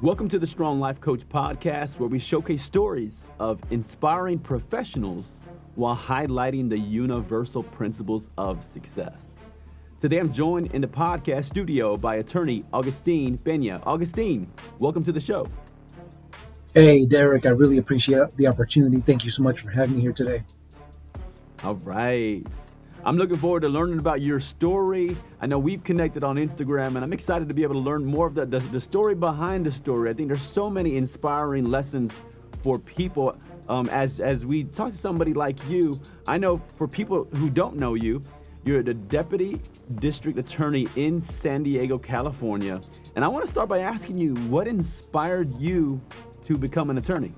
Welcome to the Strong Life Coach podcast, where we showcase stories of inspiring professionals while highlighting the universal principles of success. Today, I'm joined in the podcast studio by Attorney Agustin Peña. Agustin, welcome to the show. Hey, Derek, I really appreciate the opportunity. Thank you so much for having me here today. All right. I'm looking forward to learning about your story. I know we've connected on Instagram, and I'm excited to be able to learn more of the story behind the story. I think there's so many inspiring lessons for people. As we talk to somebody like you, I know for people who don't know you, you're the Deputy District Attorney in San Diego, California. And I want to start by asking you, what inspired you to become an attorney?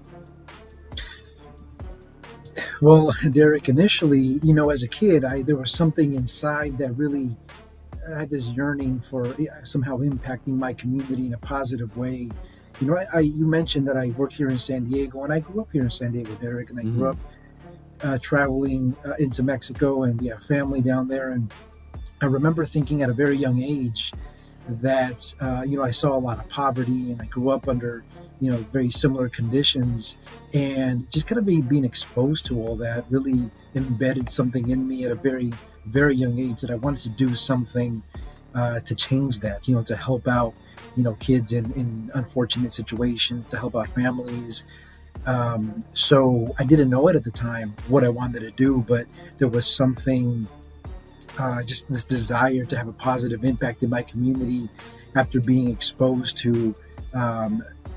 Well, Derek, initially, as a kid, there was something inside that really had this yearning for somehow impacting my community in a positive way. You mentioned that I work here in San Diego, and I grew up here in San Diego, Derek, and I grew up traveling into Mexico, and we have family down there. And I remember thinking at a very young age that, I saw a lot of poverty, and I grew up under very similar conditions, and just kind of being exposed to all that really embedded something in me at a very, very young age that I wanted to do something to change that, to help out, kids in unfortunate situations, to help out families. So I didn't know it at the time what I wanted to do, but there was something, just this desire to have a positive impact in my community after being exposed to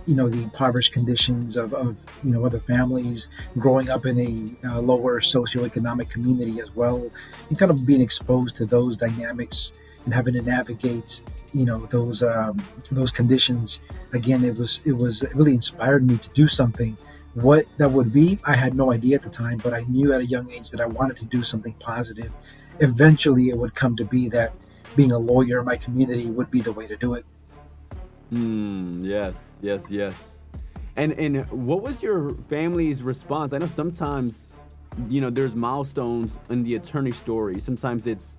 the impoverished conditions of other families, growing up in a lower socioeconomic community as well, and kind of being exposed to those dynamics and having to navigate those conditions. Again, it really inspired me to do something. What that would be, I had no idea at the time, but I knew at a young age that I wanted to do something positive. Eventually it would come to be that being a lawyer in my community would be the way to do it. Yes. And what was your family's response? I know sometimes, there's milestones in the attorney story. Sometimes it's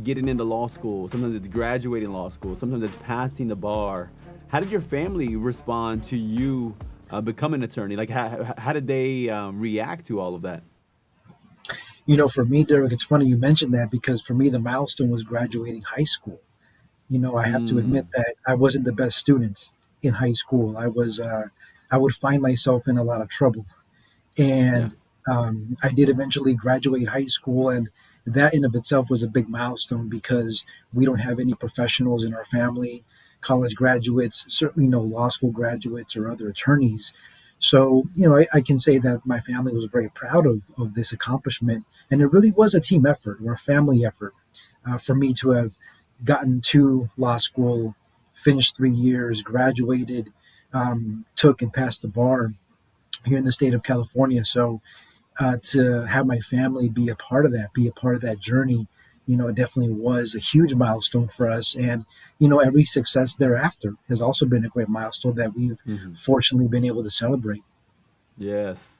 getting into law school. Sometimes it's graduating law school. Sometimes it's passing the bar. How did your family respond to you becoming an attorney? Like, how did they react to all of that? For me, Derek, it's funny you mentioned that, because for me, the milestone was graduating high school. I have to admit that I wasn't the best student in high school. I would find myself in a lot of trouble. Yeah. And I did eventually graduate high school, and that in of itself was a big milestone, because we don't have any professionals in our family, college graduates, certainly no law school graduates or other attorneys. So, I can say that my family was very proud of this accomplishment. And it really was a team effort or a family effort for me to have gotten to law school, finished 3 years, graduated, took and passed the bar here in the state of California. So to have my family be a part of that journey, it definitely was a huge milestone for us. And, every success thereafter has also been a great milestone that we've fortunately been able to celebrate. Yes.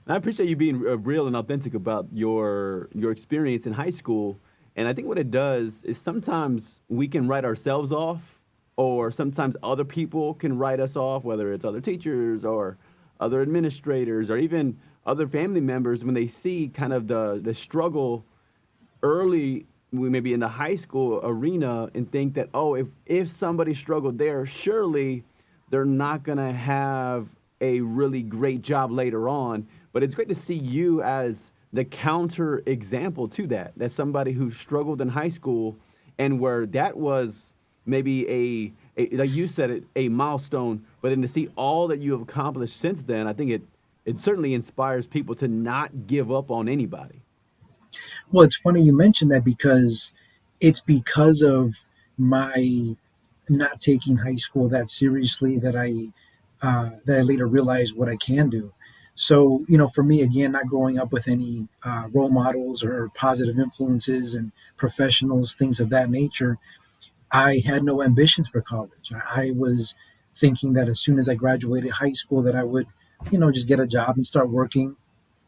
And I appreciate you being real and authentic about your experience in high school. And I think what it does is sometimes we can write ourselves off, or sometimes other people can write us off, whether it's other teachers or other administrators or even other family members, when they see kind of the struggle early, we maybe in the high school arena, and think that, oh, if somebody struggled there, surely they're not going to have a really great job later on. But it's great to see you as the counter example to that. That's somebody who struggled in high school, and where that was maybe a like you said, a milestone, but then to see all that you have accomplished since then, I think it certainly inspires people to not give up on anybody. Well, it's funny you mentioned that, because it's because of my not taking high school that seriously that I later realized what I can do. So, for me, again, not growing up with any role models or positive influences and professionals, things of that nature, I had no ambitions for college. I was thinking that as soon as I graduated high school, that I would, just get a job and start working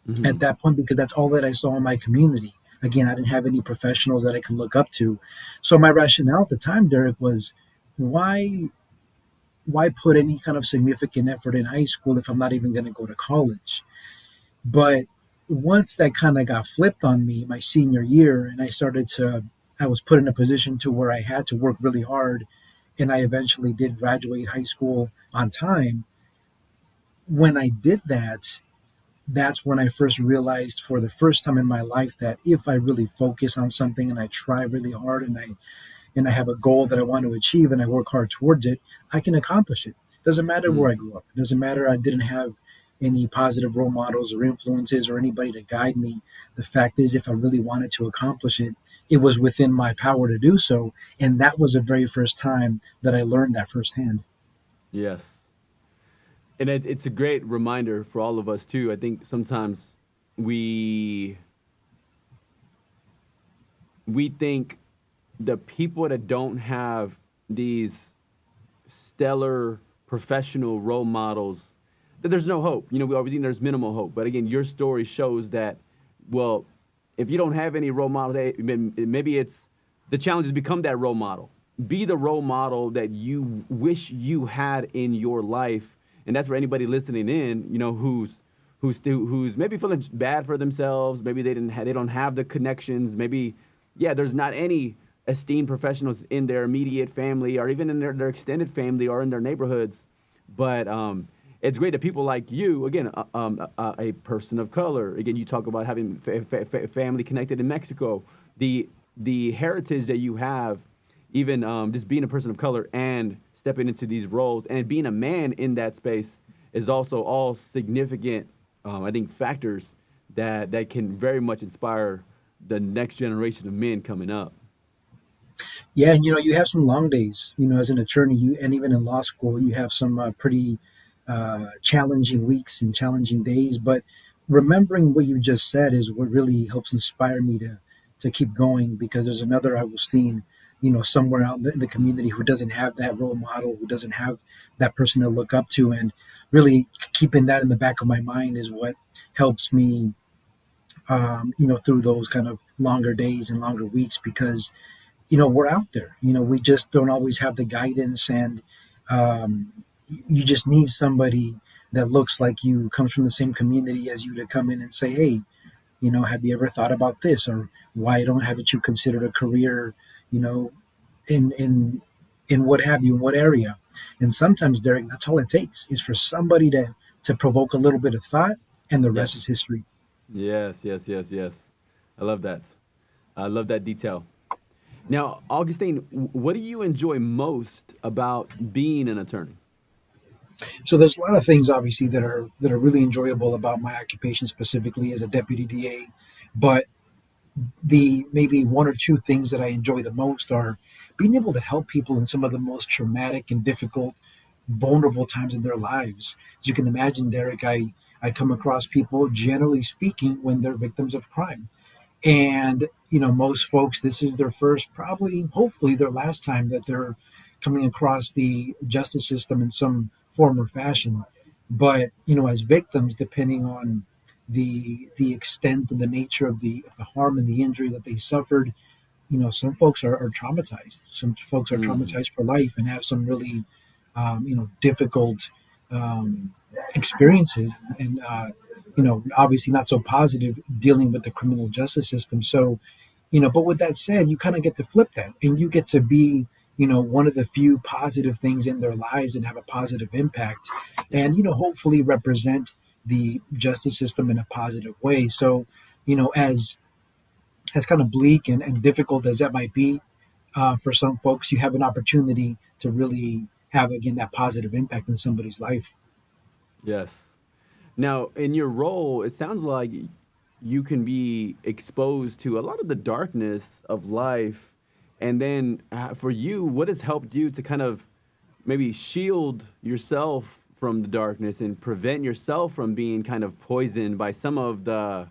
at Hmm. that point, because that's all that I saw in my community. again, I didn't have any professionals that I could look up to. So my rationale at the time, Derek, was why why put any kind of significant effort in high school if I'm not even going to go to college? But once that kind of got flipped on me my senior year, and I was put in a position to where I had to work really hard, and I eventually did graduate high school on time. When I did that, that's when I first realized for the first time in my life that if I really focus on something and I try really hard and I have a goal that I want to achieve and I work hard towards it, I can accomplish it. Doesn't matter where I Mm. grew up. It doesn't matter I didn't have any positive role models or influences or anybody to guide me. The fact is, if I really wanted to accomplish it, it was within my power to do so. And that was the very first time that I learned that firsthand. Yes. And it's a great reminder for all of us too. I think sometimes we we think the people that don't have these stellar professional role models that there's no hope. We always think there's minimal hope. But again, your story shows that, well, if you don't have any role models, maybe it's the challenge is become that role model. Be the role model that you wish you had in your life, and that's for anybody listening in. Who's maybe feeling bad for themselves. Maybe they don't have the connections. Maybe, yeah, there's not any esteemed professionals in their immediate family or even in their extended family or in their neighborhoods. But it's great that people like you, again, a person of color, again, you talk about having family connected in Mexico, the heritage that you have, even just being a person of color and stepping into these roles and being a man in that space is also all significant, I think, factors that can very much inspire the next generation of men coming up. Yeah, and you have some long days. As an attorney, and even in law school, you have some pretty challenging weeks and challenging days. But remembering what you just said is what really helps inspire me to keep going because there's another Agustin, somewhere out in the community who doesn't have that role model, who doesn't have that person to look up to, and really keeping that in the back of my mind is what helps me, through those kind of longer days and longer weeks because we're out there. We just don't always have the guidance, and um, you just need somebody that looks like you, comes from the same community as you, to come in and say, hey, have you ever thought about this, or why don't haven't you considered a career, you know, in what have you, in what area? And sometimes, Derek, that's all it takes is for somebody to provoke a little bit of thought, and the rest Yes. is history. Yes, yes, yes, yes. I love that. I love that detail. Now, Augustine, what do you enjoy most about being an attorney? So there's a lot of things, obviously, that are really enjoyable about my occupation, specifically as a deputy DA. But the maybe one or two things that I enjoy the most are being able to help people in some of the most traumatic and difficult, vulnerable times in their lives. As you can imagine, Derek, I come across people, generally speaking, when they're victims of crime. And, most folks, this is their first, probably, hopefully, their last time that they're coming across the justice system in some form or fashion. But, as victims, depending on the extent and the nature of the harm and the injury that they suffered, some folks are traumatized. Some folks are Mm, traumatized for life and have some really, difficult um, experiences, and obviously not so positive dealing with the criminal justice system. So, but with that said, you kind of get to flip that, and you get to be, one of the few positive things in their lives and have a positive impact, yeah. and hopefully represent the justice system in a positive way. So, as kind of bleak and difficult as that might be, for some folks, you have an opportunity to really have, again, that positive impact in somebody's life. Yes. Now, in your role, it sounds like you can be exposed to a lot of the darkness of life. And then for you, what has helped you to kind of maybe shield yourself from the darkness and prevent yourself from being kind of poisoned by some of the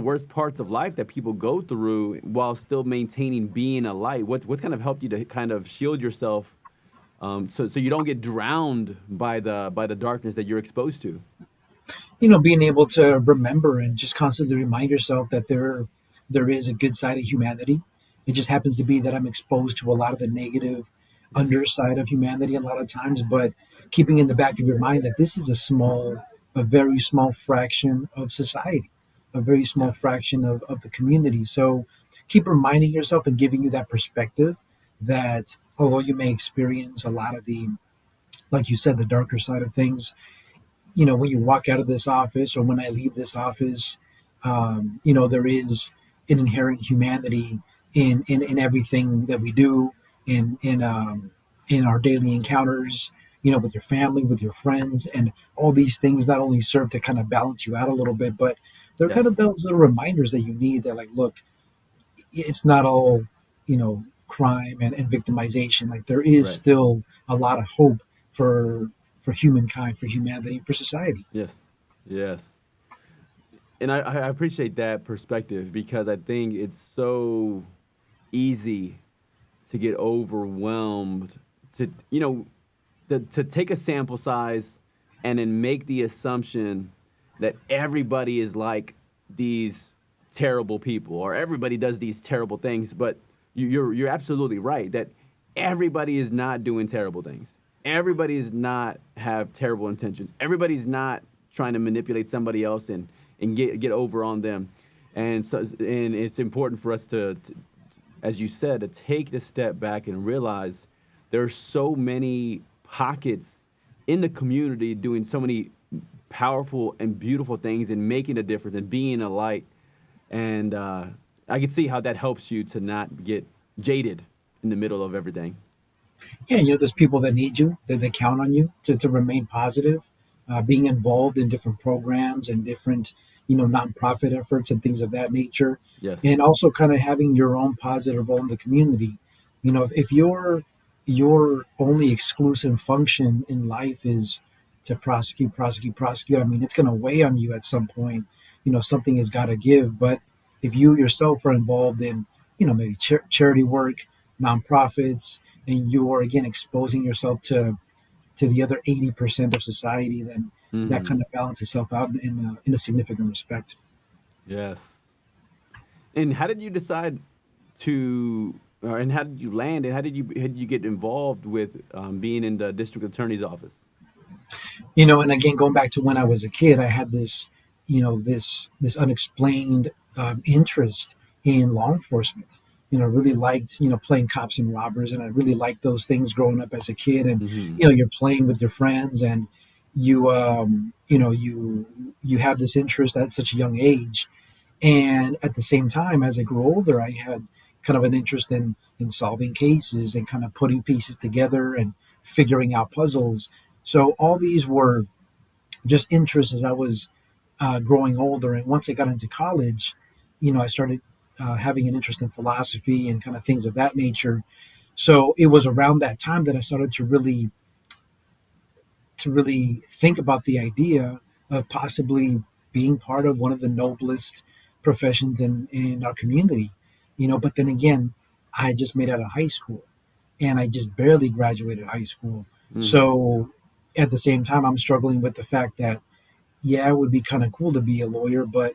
worst parts of life that people go through while still maintaining being a light? What's kind of helped you to kind of shield yourself, so you don't get drowned by the darkness that you're exposed to? Being able to remember and just constantly remind yourself that there is a good side of humanity. It just happens to be that I'm exposed to a lot of the negative Yes. underside of humanity a lot of times, but keeping in the back of your mind that this is a very small fraction of society, a very small Yeah. fraction of the community. So keep reminding yourself and giving you that perspective that although you may experience a lot of the, like you said, the darker side of things, when you walk out of this office or when I leave this office, there is an inherent humanity in everything that we do, in our daily encounters, with your family, with your friends, and all these things not only serve to kind of balance you out a little bit, but they're kind of Yes. those little reminders that you need that, like, look, it's not all, crime and victimization. Like, there is Right. still a lot of hope for for humankind, for humanity, for society. Yes. Yes. And I appreciate that perspective because I think it's so easy to get overwhelmed to to take a sample size and then make the assumption that everybody is like these terrible people or everybody does these terrible things. But you're absolutely right that everybody is not doing terrible things. Everybody is not have terrible intentions. Everybody's not trying to manipulate somebody else and get over on them. And it's important for us to, as you said, to take the step back and realize there are so many pockets in the community doing so many powerful and beautiful things and making a difference and being a light. And I can see how that helps you to not get jaded in the middle of everything. Yeah, there's people that need you, that they count on you to remain positive, being involved in different programs and different, nonprofit efforts and things of that nature. Yes. And also kind of having your own positive role in the community. If your only exclusive function in life is to prosecute, prosecute, prosecute, I mean, it's going to weigh on you at some point. Something has got to give. But if you yourself are involved in, maybe charity work, nonprofits, and you're again exposing yourself to the other 80% of society, then that Hmm. kind of balances itself out in a significant respect. Yes. And how did you decide and how did you land, and how did you get involved with being in the district attorney's office? And again, going back to when I was a kid, I had this unexplained interest in law enforcement. Really liked playing cops and robbers, and I really liked those things growing up as a kid. And Hmm. you're playing with your friends, and you have this interest at such a young age. And at the same time, as I grew older, I had kind of an interest in solving cases and kind of putting pieces together and figuring out puzzles. So all these were just interests as I was growing older. And once I got into college, I started having an interest in philosophy and kind of things of that nature. So it was around that time that I started to really think about the idea of possibly being part of one of the noblest professions in our community. But then again, I just made out of high school and I just barely graduated high school. Hmm. So at the same time, I'm struggling with the fact that, yeah, it would be kind of cool to be a lawyer, but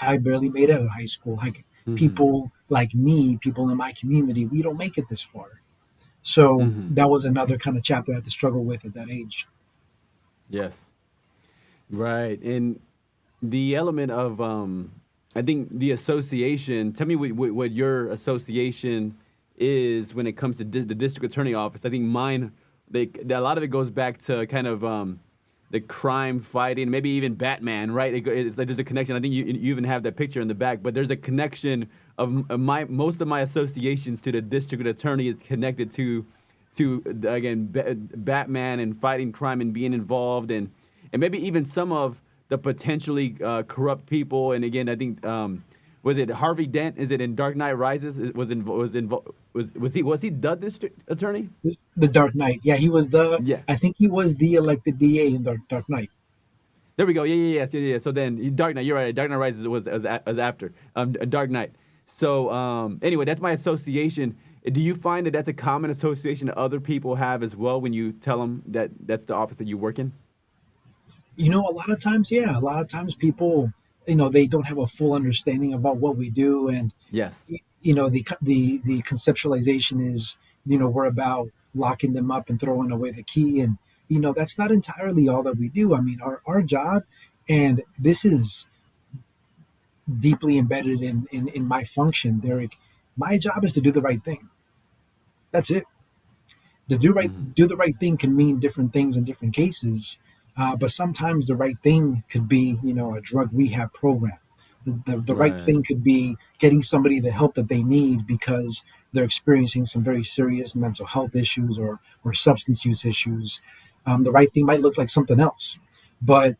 I barely made it out of high school. Like, Hmm. people like me, people in my community, we don't make it this far. So Hmm. that was another kind of chapter I had to struggle with at that age. Yes. Right. And the element of I think the association. Tell me what your association is when it comes to the district attorney office. I think mine. A lot of it goes back to kind of the crime fighting, maybe even Batman. Right? It's like there's a connection. I think you even have that picture in the back, but there's a connection of my most of my associations to the district attorney is connected to again Batman and fighting crime and being involved and maybe even some of the potentially corrupt people. And again, I think was it Harvey Dent? Is it in Dark Knight Rises? Was he the district attorney? The Dark Knight. Yeah, he was the. Yeah. I think he was the elected DA in Dark Knight. There we go. Yeah, yeah, yes, yeah, yeah. So then Dark Knight. You're right. Dark Knight Rises was after Dark Knight. So anyway, that's my association. Do you find that that's a common association that other people have as well when you tell them that that's the office that you work in? A lot of times, yeah, a lot of times people they don't have a full understanding about what we do, and Yes. the conceptualization is, we're about locking them up and throwing away the key, and that's not entirely all that we do. I mean, our job, and this is deeply embedded in my function, Derek. My job is to do the right thing. That's it. To Hmm. do the right thing can mean different things in different cases, but sometimes the right thing could be, a drug rehab program. The right Right. thing could be getting somebody the help that they need because they're experiencing some very serious mental health issues or substance use issues. The right thing might look like something else, but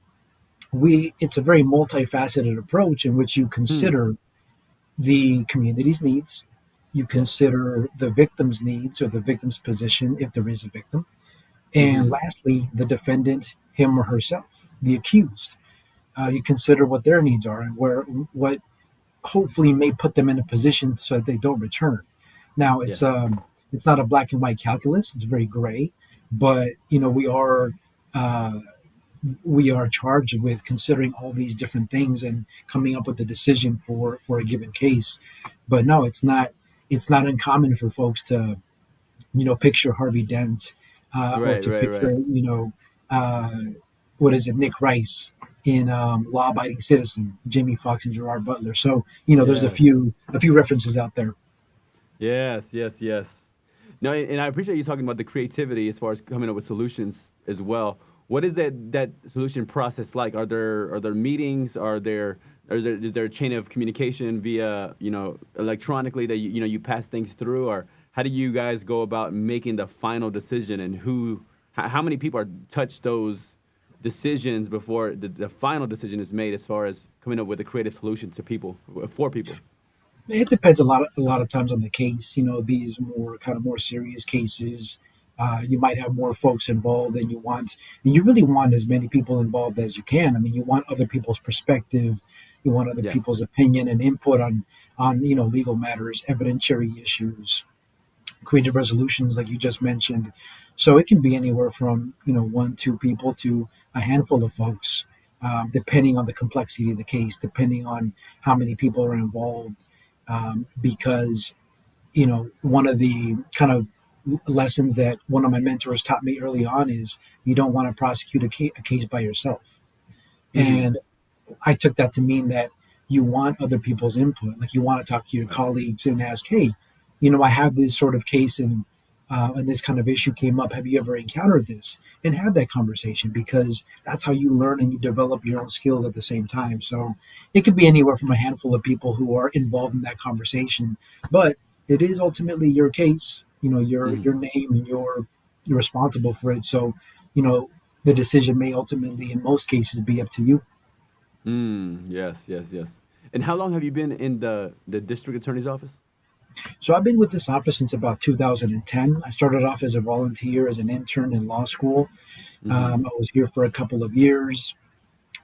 we it's a very multifaceted approach in which you Hmm. consider the community's needs, you Yes. consider the victim's needs or the victim's position if there is a victim, and Hmm. lastly, the defendant, him or herself, the accused. You consider what their needs are and what hopefully may put them in a position so that they don't return. Now, Yes. it's not a black and white calculus; it's very gray, but uh, we are charged with considering all these different things and coming up with a decision for a given case. But no, it's not uncommon for folks to picture Harvey Dent, or Right. to Right. picture Right. uh, what is it, Nick Rice in Law Abiding Citizen, Jamie Foxx and Gerard Butler. So there's Yes. a few references out there. Yes, yes, yes. No, and I appreciate you talking about the creativity as far as coming up with solutions as well. What is that solution process like? Are there meetings? Is there a chain of communication via electronically that you pass things through, or how do you guys go about making the final decision, and how many people are touch those decisions before the final decision is made as far as coming up with a creative solution to people for people? It depends a lot of times on the case. These more serious cases, you might have more folks involved than you want, and you really want as many people involved as you can. I mean, you want other people's perspective, you want other Yeah. people's opinion and input on legal matters, evidentiary issues, creative resolutions, like you just mentioned. So it can be anywhere from one, two people to a handful of folks, depending on the complexity of the case, depending on how many people are involved. Because one of the kind of lessons that one of my mentors taught me early on is you don't want to prosecute a case by yourself. Mm-hmm. And I took that to mean that you want other people's input. Like, you want to talk to your Right. colleagues and ask, hey, I have this sort of case, and this kind of issue came up. Have you ever encountered this? And have that conversation, because that's how you learn and you develop your own skills at the same time. So it could be anywhere from a handful of people who are involved in that conversation, but it is ultimately your case. Mm-hmm. Your name, and you're responsible for it. So you know the decision may ultimately, in most cases, be up to you. Yes, yes, yes. And how long have you been in the district attorney's office? So I've been with this office since about 2010. I started off as a volunteer, as an intern in law school. Mm-hmm. I was here for a couple of years,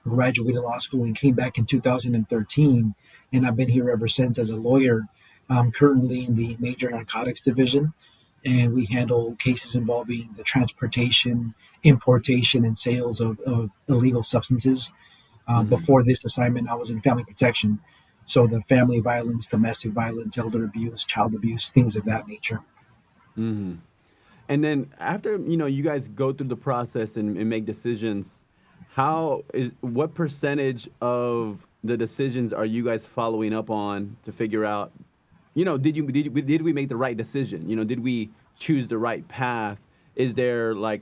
graduated law school, and came back in 2013. And I've been here ever since as a lawyer. I'm currently in the major narcotics division, and we handle cases involving the transportation, importation, and sales of illegal substances. Mm-hmm. Before this assignment, I was in family protection. So the family violence, domestic violence, elder abuse, child abuse, things of that nature. Mm-hmm. And then after you guys go through the process and make decisions, what percentage of the decisions are you guys following up on to figure out, did we make the right decision? Did we choose the right path? Is there like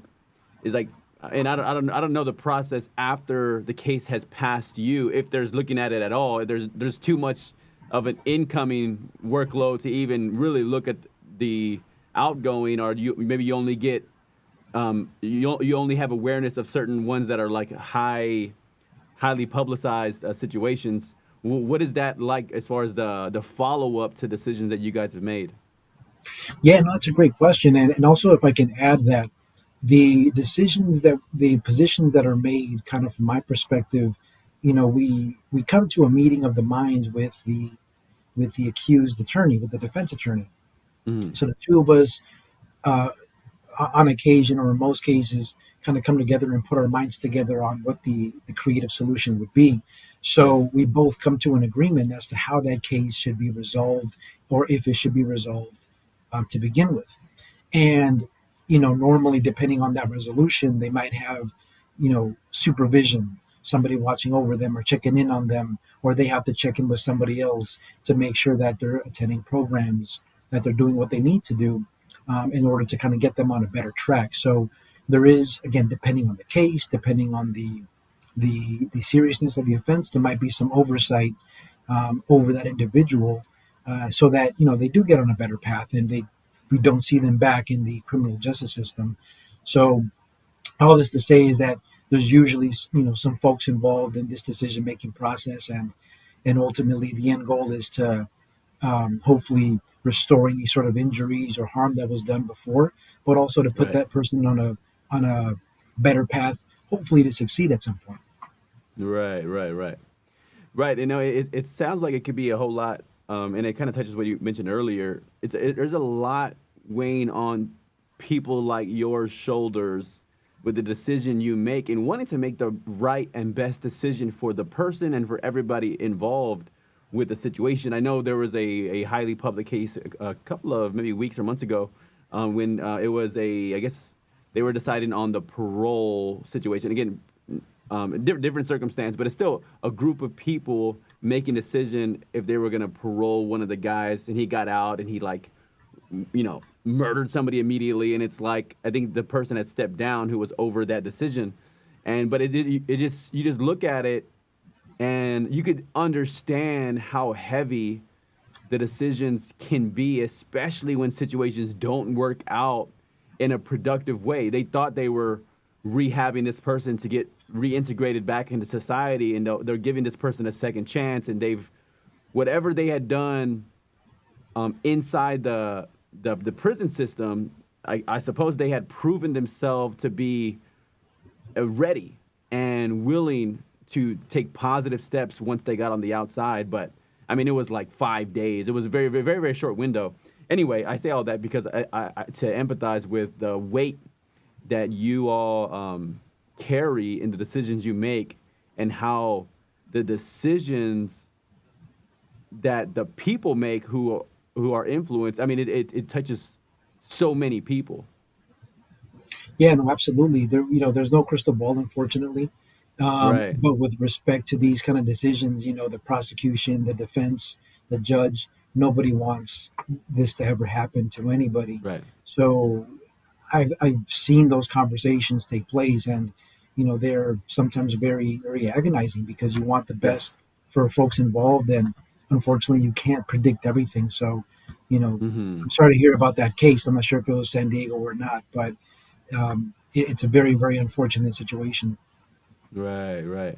is like and I don't know the process after the case has passed you, if there's looking at it at all, if there's too much of an incoming workload to even really look at the outgoing, or maybe you only get you only have awareness of certain ones that are like highly publicized situations. What is that like as far as the follow up to decisions that you guys have made? Yeah, no, that's a great question. And also, if I can add that the positions that are made, kind of from my perspective, we come to a meeting of the minds with the accused attorney, with the defense attorney. Mm-hmm. So the two of us, uh, on occasion or in most cases, kind of come together and put our minds together on what the creative solution would be. Yes. So we both come to an agreement as to how that case should be resolved, or if it should be resolved to begin with. And normally, depending on that resolution, they might have supervision, somebody watching over them or checking in on them, or they have to check in with somebody else to make sure that they're attending programs, that they're doing what they need to do, in order to kind of get them on a better track. So there is, again, depending on the case, depending on the seriousness of the offense, there might be some oversight over that individual, so that they do get on a better path, and we don't see them back in the criminal justice system. So all this to say is that there's usually some folks involved in this decision making process, and ultimately the end goal is to hopefully restore any sort of injuries or harm that was done before, but also to put Right. that person on a better path, hopefully to succeed at some point. Right. Right. Right. Right. It sounds like it could be a whole lot, and it kind of touches what you mentioned earlier. There's a lot weighing on people like your shoulders with the decision you make and wanting to make the right and best decision for the person and for everybody involved with the situation. I know there was a highly public case a couple of maybe weeks or months ago, when it was I guess they were deciding on the parole situation. Again, different circumstance, but it's still a group of people making a decision if they were going to parole one of the guys, and he got out and he like, murdered somebody immediately. And it's like, I think the person had stepped down who was over that decision. But you just look at it and you could understand how heavy the decisions can be, especially when situations don't work out in a productive way. They thought they were rehabbing this person to get reintegrated back into society, and they're giving this person a second chance, and whatever they had done inside the prison system, I suppose they had proven themselves to be ready and willing to take positive steps once they got on the outside. But I mean, it was like 5 days. It was a very, very, very, very short window. Anyway, I say all that because to empathize with the weight that you all carry in the decisions you make, and how the decisions that the people make who are influenced. I mean, it touches so many people. Yeah, no, absolutely. There's no crystal ball, unfortunately. Right. But with respect to these kind of decisions, the prosecution, the defense, the judge, nobody wants this to ever happen to anybody. Right. So I've seen those conversations take place, and they're sometimes very, very agonizing, because you want the Yes. best for folks involved, and unfortunately you can't predict everything. So Mm-hmm. I'm sorry to hear about that case. I'm not sure if it was San Diego or not, but it's a very, very unfortunate situation. Right. Right.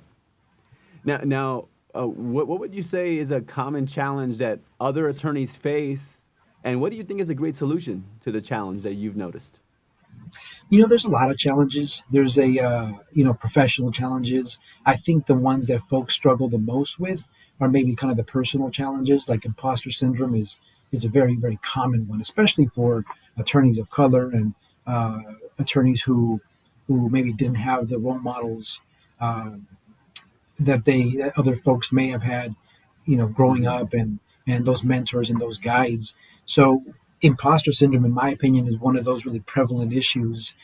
Now, what would you say is a common challenge that other attorneys face, and what do you think is a great solution to the challenge that you've noticed? There's a lot of challenges. There's professional challenges. I think the ones that folks struggle the most with are maybe kind of the personal challenges. Like imposter syndrome is a very, very common one, especially for attorneys of color, and uh, attorneys who maybe didn't have the role models uh, that other folks may have had, growing Mm-hmm. up, and those mentors and those guides. So imposter syndrome, in my opinion, is one of those really prevalent issues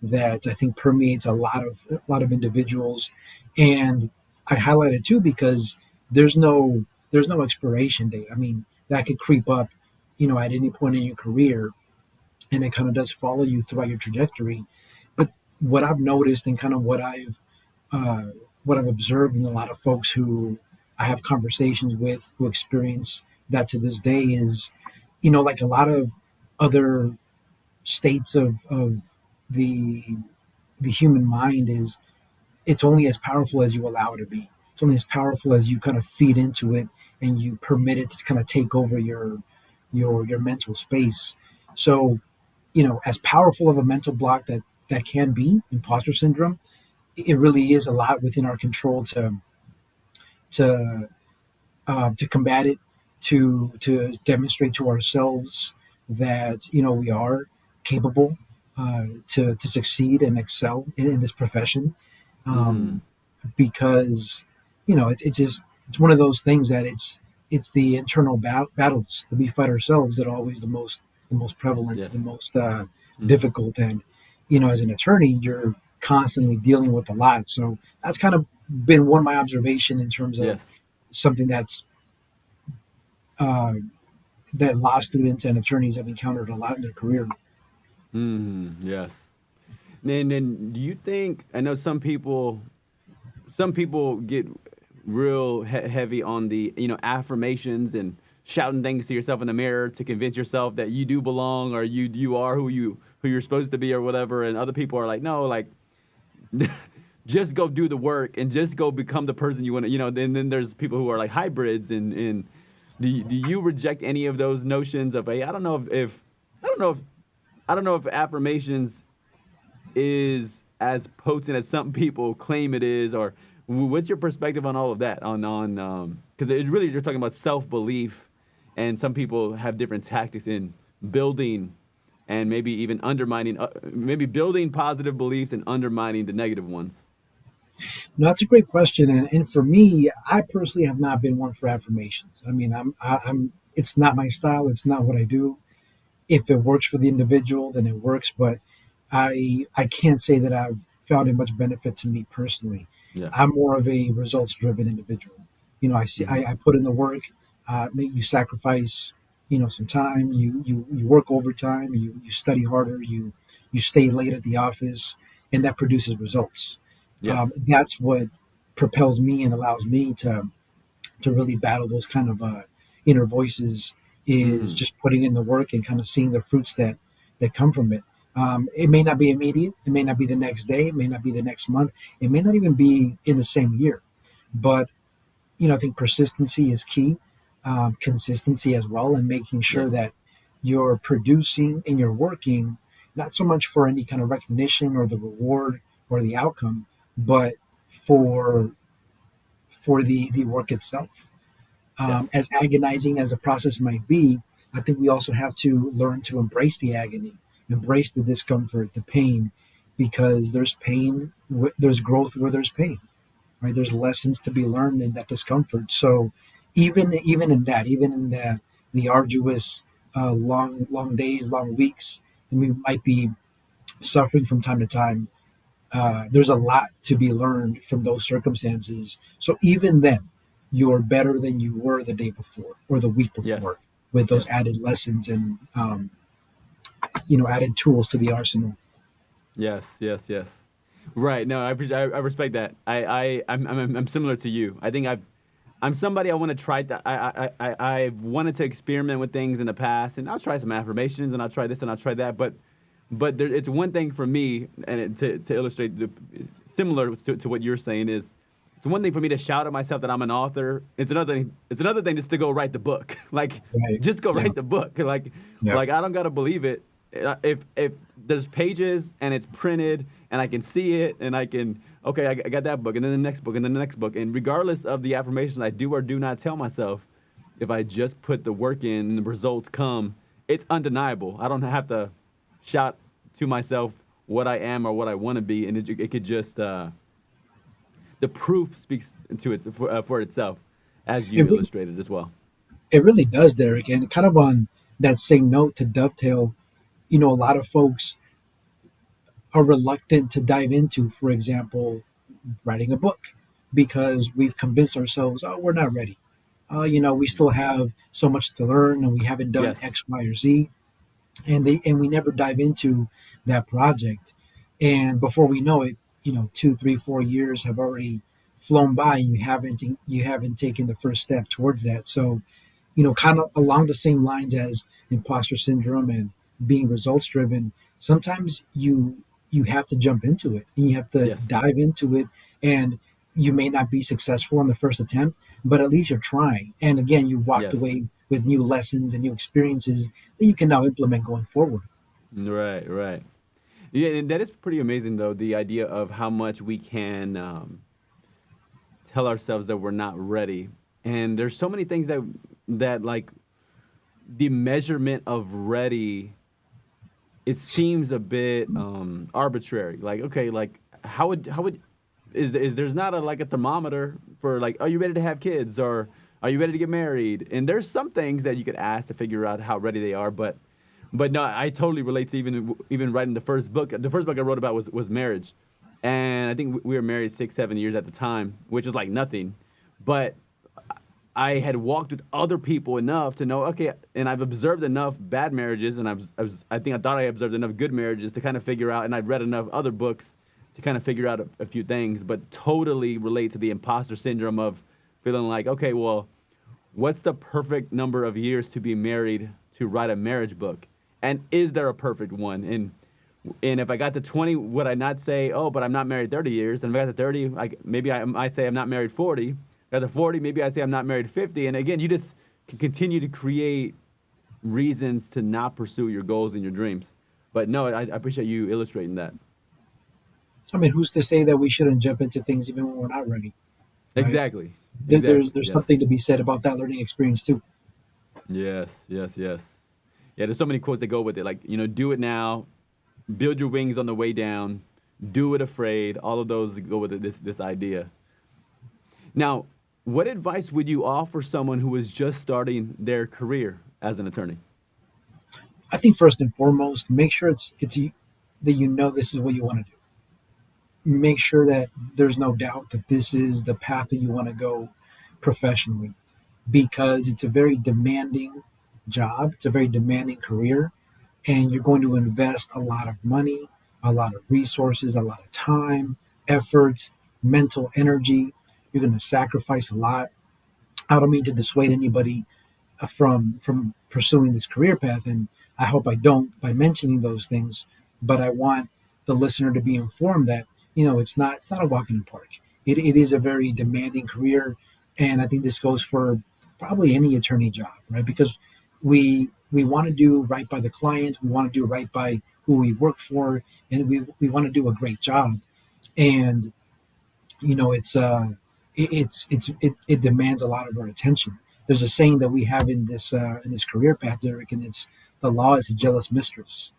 that I think permeates a lot of individuals. And I highlight it too because there's no expiration date. I mean, that could creep up, at any point in your career, and it kind of does follow you throughout your trajectory. But what I've noticed, and kind of uh, what I've observed in a lot of folks who I have conversations with, who experience that to this day, is, like a lot of other states of the the human mind, is it's only as powerful as you allow it to be. It's only as powerful as you kind of feed into it, and you permit it to kind of take over your mental space. So, as powerful of a mental block that can be imposter syndrome, it really is a lot within our control to to combat it, to demonstrate to ourselves that we are capable, to succeed and excel in this profession, Mm-hmm. um, because it's just it's one of those things that it's the internal battles that we fight ourselves that are always the most prevalent, Yes. the most Mm-hmm. difficult. And as an attorney, you're constantly dealing with a lot. So that's kind of been one of my observation in terms of Yes. something uh, that law students and attorneys have encountered a lot in their career. Mm-hmm. Yes. And then do you think, I know some people get real heavy on the affirmations and shouting things to yourself in the mirror to convince yourself that you do belong, or you are who you're supposed to be or whatever, and other people are like, no, like just go do the work and just go become the person you want to, then there's people who are like hybrids, and do you reject any of those notions of, hey, I don't know if I don't know if I don't know if affirmations is as potent as some people claim it is, or what's your perspective on all of that? On because it's really, you're talking about self belief, and some people have different tactics in building and maybe even undermining, maybe building positive beliefs and undermining the negative ones. No, that's a great question, and for me, I personally have not been one for affirmations. I mean, I'm it's not my style. It's not what I do. If it works for the individual, then it works. But I can't say that I've found it much benefit to me personally. Yeah. I'm more of a results driven individual. I see Hmm. I put in the work. You sacrifice some time. You work overtime. You study harder. You stay late at the office, and that produces results. Yes. That's what propels me and allows me to really battle those kind of inner voices, is Hmm. just putting in the work and kind of seeing the fruits that come from it. It may not be immediate. It may not be the next day. It may not be the next month. It may not even be in the same year. But I think persistency is key, consistency as well, and making sure Yes. that you're producing and you're working not so much for any kind of recognition or the reward or the outcome, but for the work itself. Yes. As agonizing as the process might be, I think we also have to learn to embrace the agony, embrace the discomfort, the pain, because there's pain, there's growth where there's pain, right? There's lessons to be learned in that discomfort. So even in that, even in the arduous, long days, long weeks, and we might be suffering from time to time. There's a lot to be learned from those circumstances. So even then, you're better than you were the day before or the week Yes. before, with those Yes. added lessons and added tools to the arsenal. Yes, yes, yes. Right. No, I respect that. I'm similar to you. I think I'm somebody, I want to try that. I've wanted to experiment with things in the past, and I'll try some affirmations, and I'll try this, and I'll try that. But it's one thing for me, and to illustrate similar to what you're saying is, it's one thing for me to shout at myself that I'm an author. It's another thing. It's another thing just to go write the book. Like, Right. just go Yeah. write the book. Yeah. Like I don't gotta believe it. If there's pages and it's printed and I can see it and I can, okay, I got that book and then the next book and then the next book, and regardless of the affirmations I do or do not tell myself, if I just put the work in and the results come, it's undeniable. I don't have to shout to myself what I am or what I want to be, and it could just the proof speaks to it for itself, as you It, re- illustrated as well. it really does, Derek. And kind of on that same note, to dovetail, a lot of folks are reluctant to dive into, for example, writing a book, because we've convinced ourselves, oh, we're not ready. We still have so much to learn and we haven't done Yes, X, Y, or Z. And we never dive into that project. And before we know it, 2, 3, 4 years have already flown by and you haven't taken the first step towards that. So kind of along the same lines as imposter syndrome and being results driven, sometimes you have to jump into it and you have to yes, dive into it, and you may not be successful on the first attempt, but at least you're trying. And again, you've walked yes. away with new lessons and new experiences that you can now implement going forward. Right, right. Yeah, and that is pretty amazing, though, the idea of how much we can tell ourselves that we're not ready. And there's so many things that like the measurement of ready it seems a bit arbitrary. Like, okay, like how would is there's not a like a thermometer for like, are you ready to have kids or are you ready to get married? And there's some things that you could ask to figure out how ready they are, but no, I totally relate to even writing the first book. The first book I wrote about was marriage, and I think we were married 6 7 years at the time, which is like nothing, but I had walked with other people enough to know, okay, and I've observed enough bad marriages, and I think I thought I observed enough good marriages to kind of figure out, and I've read enough other books to kind of figure out a few things, but totally relate to the imposter syndrome of feeling like, okay, well, what's the perfect number of years to be married to write a marriage book? And is there a perfect one? And if I got to 20, would I not say, oh, but I'm not married 30 years? And if I got to 30, maybe I might say I'm not married 40. At the 40, maybe I'd say I'm not married 50. And again, you just can continue to create reasons to not pursue your goals and your dreams. But no, I appreciate you illustrating that. I mean, who's to say that we shouldn't jump into things even when we're not ready, right? Exactly. There's Exactly. there's Yes. something to be said about that learning experience too. Yes. Yes. Yes. Yeah, there's so many quotes that go with it. Like, do it now, build your wings on the way down, do it afraid. All of those go with it, this idea. Now, what advice would you offer someone who is just starting their career as an attorney? I think first and foremost, make sure it's you, that you know this is what you want to do. Make sure that there's no doubt that this is the path that you want to go professionally, because it's a very demanding job. It's a very demanding career, and you're going to invest a lot of money, a lot of resources, a lot of time, effort, mental energy. You're going to sacrifice a lot. I don't mean to dissuade anybody from pursuing this career path, and I hope I don't by mentioning those things. But I want the listener to be informed that it's not a walk in the park. It is a very demanding career, and I think this goes for probably any attorney job, right? Because we want to do right by the client, we want to do right by who we work for, and we want to do a great job. And it's it demands a lot of our attention. There's a saying that we have in this career path, Derek, and it's the law is a jealous mistress.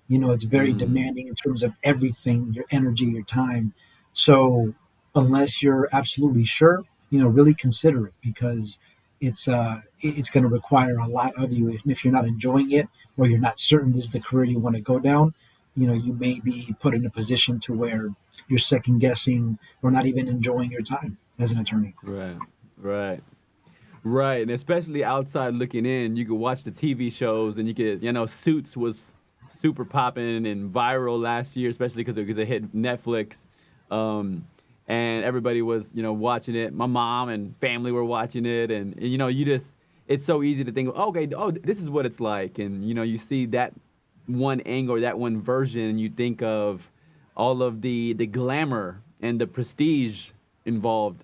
It's very Mm, demanding in terms of everything, your energy, your time. So unless you're absolutely sure, really consider it, because it's going to require a lot of you. And if you're not enjoying it, or you're not certain this is the career you want to go down, you may be put in a position to where you're second guessing or not even enjoying your time as an attorney. right. Right. Right. And especially outside looking in, you could watch the TV shows and you could, Suits was super popping and viral last year, especially because it hit Netflix. And everybody was, watching it. My mom and family were watching it. And you just, it's so easy to think, okay, oh, this is what it's like. And, you see that one angle, that one version, and you think of all of the glamour and the prestige involved.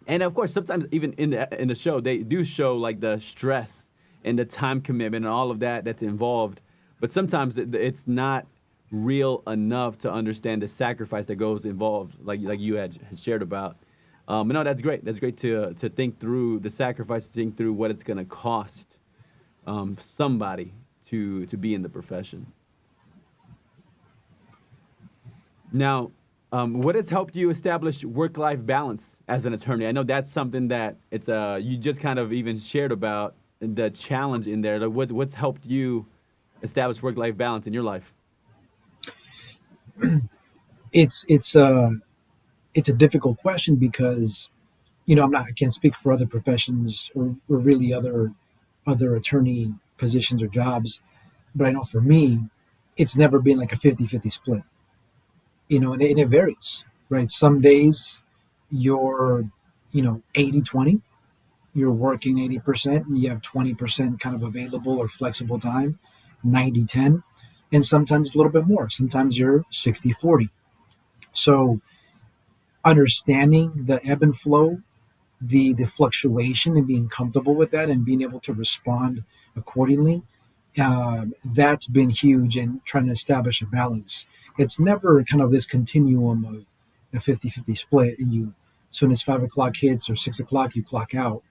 And of course, sometimes even in the show, they do show like the stress and the time commitment and all of that that's involved. But sometimes it's not real enough to understand the sacrifice that goes involved, like you had shared about. But no, that's great. That's great to think through the sacrifice, to think through what it's going to cost somebody to be in the profession. Now, what has helped you establish work-life balance as an attorney? I know that's something that it's you just kind of even shared about the challenge in there. Like what's helped you establish work-life balance in your life? It's it's a it's a difficult question, because I can't speak for other professions, or really other attorney positions or jobs, but I know for me, it's never been like a 50-50 split. And it varies, right? Some days you're 80-20, you're working 80%, and you have 20% kind of available or flexible time, 90-10, and sometimes a little bit more. Sometimes you're 60-40. So understanding the ebb and flow, the fluctuation, and being comfortable with that and being able to respond accordingly, that's been huge in trying to establish a balance. It's never kind of this continuum of a 50-50 split, and you, as soon as 5 o'clock hits or 6 o'clock, you clock out.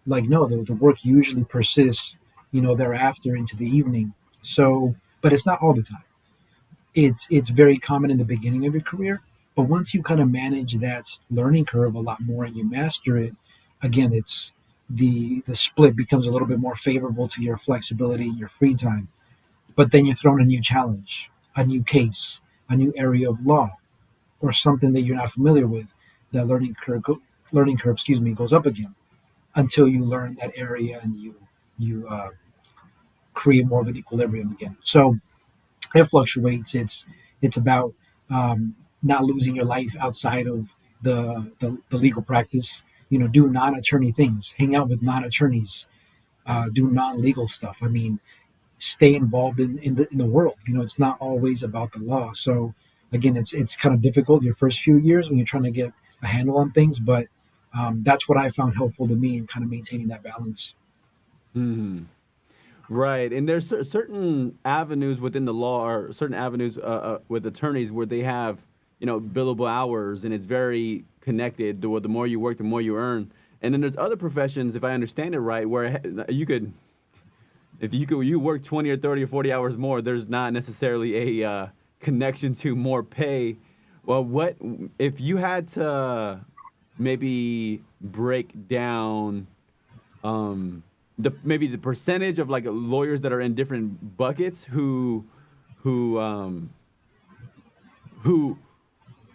Like, no, the work usually persists, thereafter into the evening. So, but it's not all the time. It's very common in the beginning of your career, but once you kind of manage that learning curve a lot more and you master it, again, it's the split becomes a little bit more favorable to your flexibility and your free time. But then you're thrown a new challenge, a new case, a new area of law, or something that you're not familiar with. That learning curve, excuse me, goes up again until you learn that area and you create more of an equilibrium again. So it fluctuates. It's about not losing your life outside of the legal practice. Do non-attorney things, hang out with non-attorneys, do non-legal stuff. I mean, stay involved in the world. It's not always about the law. So again, it's kind of difficult your first few years when you're trying to get a handle on things, but that's what I found helpful to me in kind of maintaining that balance. Hmm. Right, and there's certain avenues within the law, or certain avenues with attorneys where they have, billable hours, and it's very connected. The more you work, the more you earn. And then there's other professions, if I understand it right, where you could, if you work 20 or 30 or 40 hours more, there's not necessarily a connection to more pay. Well, what if you had to maybe break down maybe the percentage of like lawyers that are in different buckets who who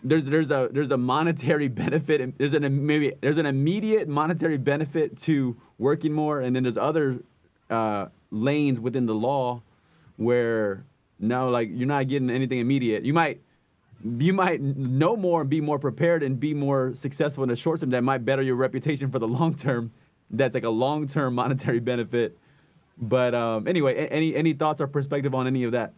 there's a monetary benefit, and there's an immediate monetary benefit to working more, and then there's other lanes within the law where no, like you're not getting anything immediate. You might know more and be more prepared and be more successful in the short term. That might better your reputation for the long term. That's like a long term monetary benefit. But anyway, any thoughts or perspective on any of that?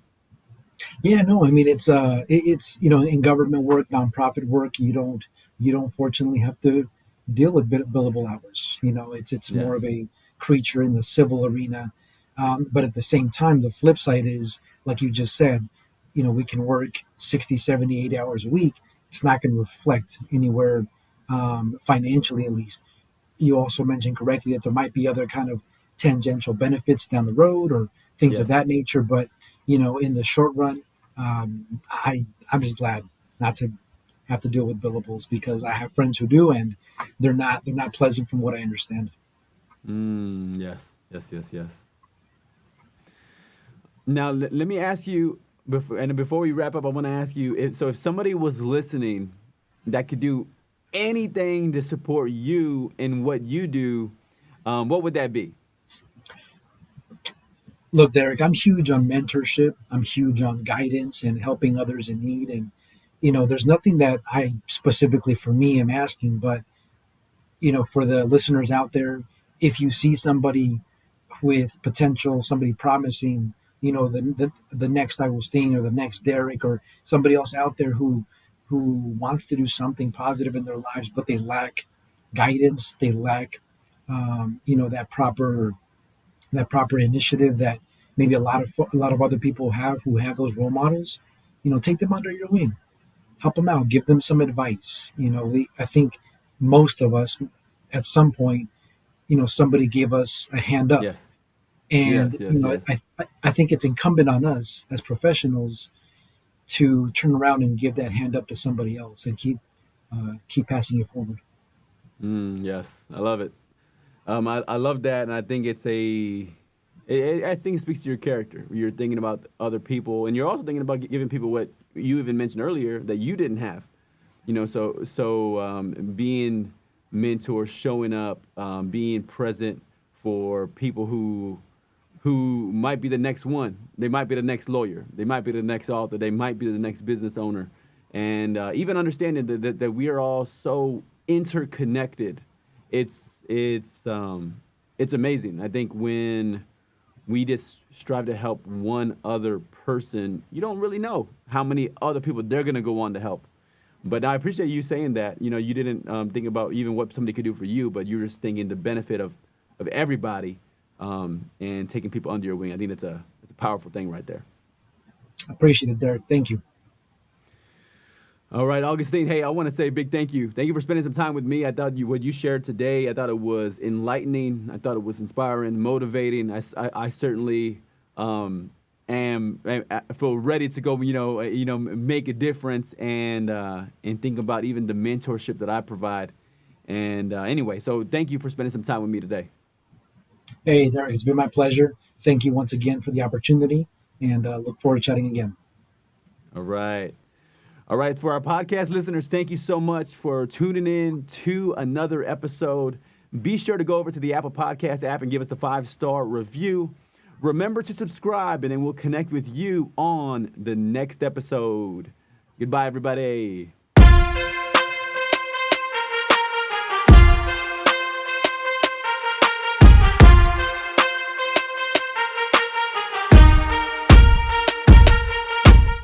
Yeah, no, I mean it's in government work, nonprofit work, you don't fortunately have to deal with billable hours. It's Yeah. more of a creature in the civil arena. But at the same time, the flip side is, like you just said, we can work 60, 70, 80 hours a week. It's not going to reflect anywhere, financially at least. You also mentioned correctly that there might be other kind of tangential benefits down the road or things of Yes. that nature. But in the short run, I'm just glad not to have to deal with billables because I have friends who do, and they're not pleasant from what I understand. Yes. Yes. Yes. Yes. Now let me ask you before we wrap up, I want to ask you if somebody was listening that could do anything to support you in what you do, what would that be? Look, Derek, I'm huge on mentorship. I'm huge on guidance and helping others in need. And there's nothing that I specifically for me am asking, but for the listeners out there, if you see somebody with potential, somebody promising, the next Agustin or the next Derek or somebody else out there who wants to do something positive in their lives, but they lack guidance, they lack, that proper initiative that maybe a lot of other people have who have those role models. Take them under your wing, help them out, give them some advice. I think most of us at some point, somebody gave us a hand up, Yes. Yes. and Yes. Yes. I think it's incumbent on us as professionals to turn around and give that hand up to somebody else and keep passing it forward. Yes. I love it. I love that, and I think I think it speaks to your character. You're thinking about other people, and you're also thinking about giving people what you even mentioned earlier that you didn't have. Being mentors, showing up, being present for people who might be the next one. They might be the next lawyer. They might be the next author. They might be the next business owner, and even understanding that we are all so interconnected. It's amazing. I think when we just strive to help one other person, you don't really know how many other people they're gonna go on to help. But I appreciate you saying that. You didn't think about even what somebody could do for you, but you're just thinking the benefit of everybody, and taking people under your wing. I think it's a powerful thing right there. Appreciate it, Derek. Thank you. All right, Augustine. Hey, I want to say a big thank you. Thank you for spending some time with me. I thought what you shared today, I thought it was enlightening. I thought it was inspiring, motivating. I certainly and I feel ready to go, make a difference and think about even the mentorship that I provide. And anyway, so thank you for spending some time with me today. Hey, Derek, it's been my pleasure. Thank you once again for the opportunity, and look forward to chatting again. All right. All right, for our podcast listeners, thank you so much for tuning in to another episode. Be sure to go over to the Apple Podcast app and give us the 5-star review. Remember to subscribe, and then we'll connect with you on the next episode. Goodbye, everybody.